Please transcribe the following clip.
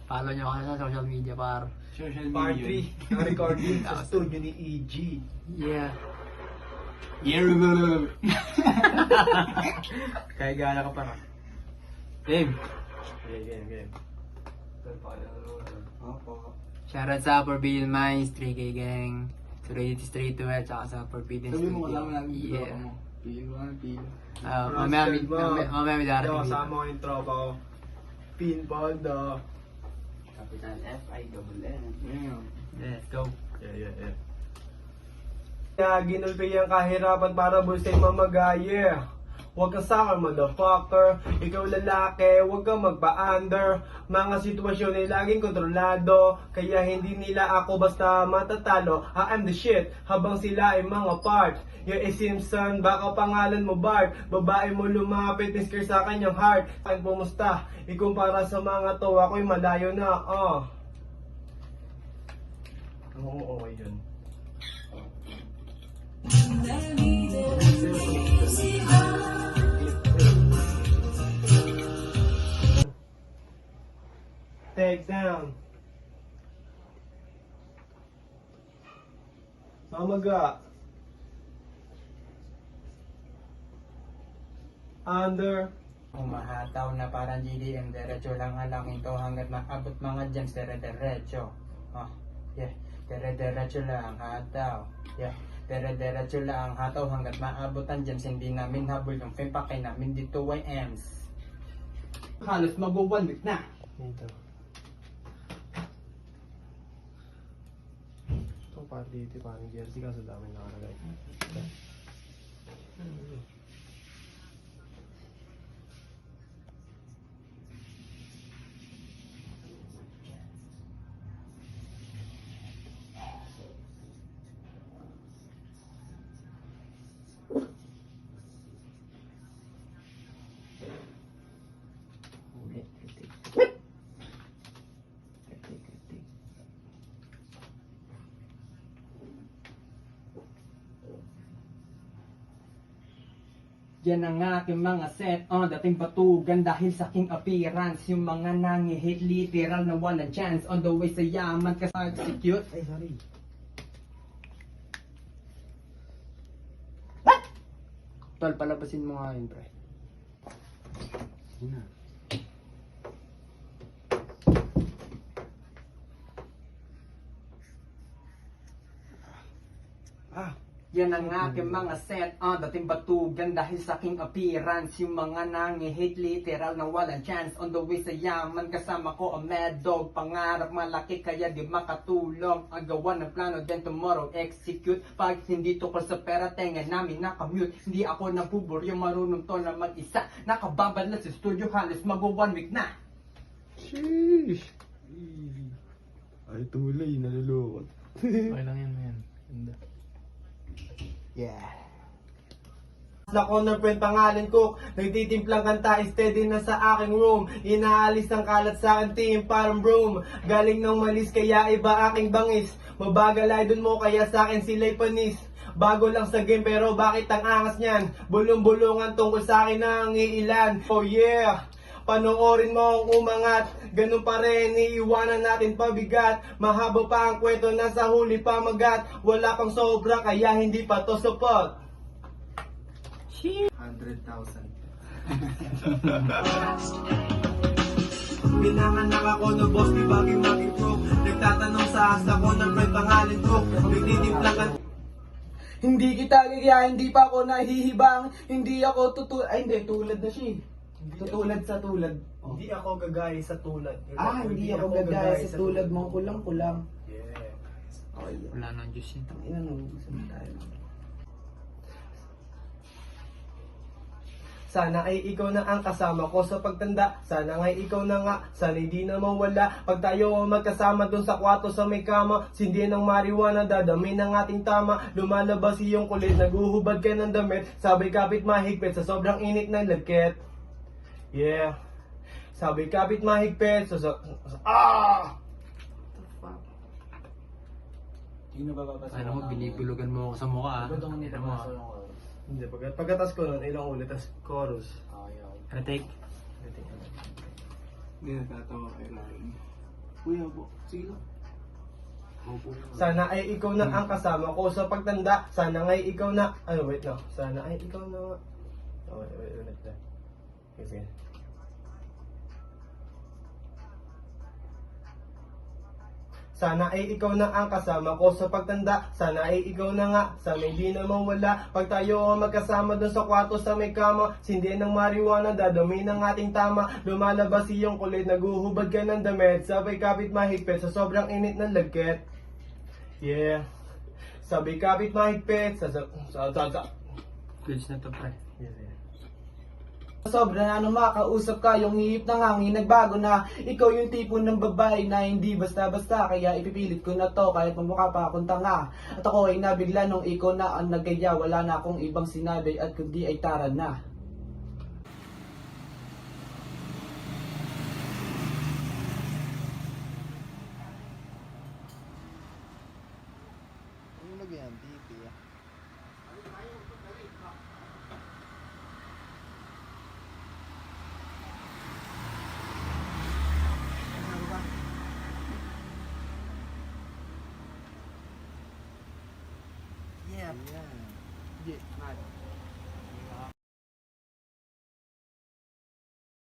Follow nyo ako sa social media, par. Social Part media. 3, ang recording sa studio ni EG. Yeah. Kaya gala ka pa na. Game. Game. Shoutout sa Forbidden Minds, 3K Gang, Serenity Street 12, tsaka sa Forbidden Sabi Studio. mo kasama namin yung Yeah. tropa mo. Pili ko. Mamaya may darating Yo, dito. sama ko yung tropa ko. Pinball the... Capital F-I-double-N. Yeah. Let's go. Yeah. Kaya ginulpi ang kahirapan para bulsa'y mamagaya. Huwag kang sakar, motherfucker. Ikaw lalaki, huwag kang magpa-under. Mga sitwasyon ay laging kontrolado. Kaya hindi nila ako basta matatalo. I'm the shit, habang sila ay mga part. Yung Simpson, baka pangalan mo Bart. Babae mo lumapit, insecure sa kanyang heart. Ang pumusta, ikumpara sa mga to, ako'y malayo na. Oo, okay yun. Take down. Mamaga. Under. Umahataw na parang GDM, diretso lang halangin to hanggat maabot mga gems, dire-diretso. Yeah, dire-diretso lang hataw. Yeah, dire-diretso lang hataw hanggat maabot ang gems, hindi namin habol yung fame, pakay namin dito YMs. Halos mag-1 week na. Dito. Ito parang dito, parang jersey kaso dami nakalagay. Yan ang aking mga set on dating batugan dahil sa aking appearance. Yung mga nangi-hate literal na walang chance on the way sa yaman kasi execute. Ay, sorry. Tol, palabasin mo nga yun, pre. Sige na. Yan ang aking mga set on dating batugan dahil sa aking appearance. Yung mga nangi-hate literal na walang chance on the way sa yaman kasama ko ang mad dog. Pangarap malaki kaya di makatulong. Ang gawa ng plano then tomorrow execute. Pag hindi tukol sa pera tenga namin nakamute. Hindi ako nabuburyo marunong to na mag-isa. Nakababad na sa studio halos mag-1 week na. Sheesh. Ay, tulay, nalulukot. Okay lang yan, man. Ganda. Yeah. Sa corner friend pangalan ko, nagtitimplang kanta, steady na sa aking room. Inaalis ang kalat sa aking team, parang broom. Galing ng malis kaya iba aking bangis. Mabagal idol mo kaya sa akin sila'y panis. Bago lang sa game pero bakit ang angas niyan? Bulong-bulungan tungkol sa akin ang iilan. Oh yeah! Panoorin mo ang umangat, ganun pa rin, iiwanan natin pabigat. Mahaba pa ang kwento, nasa huli pa magat. Wala pang sobra kaya hindi pa to support. 100,000. Pinanganak ako ng boss, di bagay maging pro. Nagtatanong sa ko ng friend pangalan ko. Nagtitimplangan. Hindi kita gaya, hindi pa ako nahihibang. Hindi ako tulad na siya. Tutulad sa tulad. Hindi ako gagaya sa tulad. Hindi ako gagaya sa tulad mong kulang-kulang. Yeah. Okay, Wala nang juice yun. ina nung tayo. Sana ay ikaw na ang kasama ko sa pagtanda. Sana ay ikaw na nga. Sana hindi na mawala. Pag tayo ang magkasama dun sa kwarto sa may kama. Sindihan ng marijuana, dadami ng ating tama. Lumalabas iyong kulit, naguhubad ka ng damit. Sabay kapit mahigpit sa sobrang init ng lagkit. Yeah. Sabay kapit mahigpit Hindi na bababasa. Ano mo, binibulugan mo ako sa mukha, ah. Ba't ako nito Ano mo? pasok yung oras? Hindi, pagkatas ko nun, ilang ulit, tas chorus. Okay. Ano take? Hindi na tatawa kayo lang. Kuya po. Sige lang. Opo. Sana ay ikaw na ang kasama ko sa pagtanda. Sana ay ikaw na... Ano, wait no. Sana ay ikaw na... Oh, wait. Sige. Sana ay ikaw na ang kasama ko sa pagtanda. Sana ay ikaw na nga sa may di namang wala. Pag tayo ang magkasama dun sa kwarto sa may kama, sindihan ng marijuana, dadami ng ating tama. Lumalabas iyong kulit, naguhubad ka ng damit. Sabay kapit mahigpit sa sobrang init ng lagkit. Yeah. Sabay kapit mahigpit sa... Goods na to, pre. Sobra na nung makausap ka, yung hihip ng hangin nagbago na. Ikaw yung tipo ng babae na hindi basta-basta, kaya ipipilit ko na to kahit mamukha pa akong tanga. At ako ay nabigla nung ikaw na ang nagaya, wala na akong ibang sinabi at kundi ay tara na. Yeah.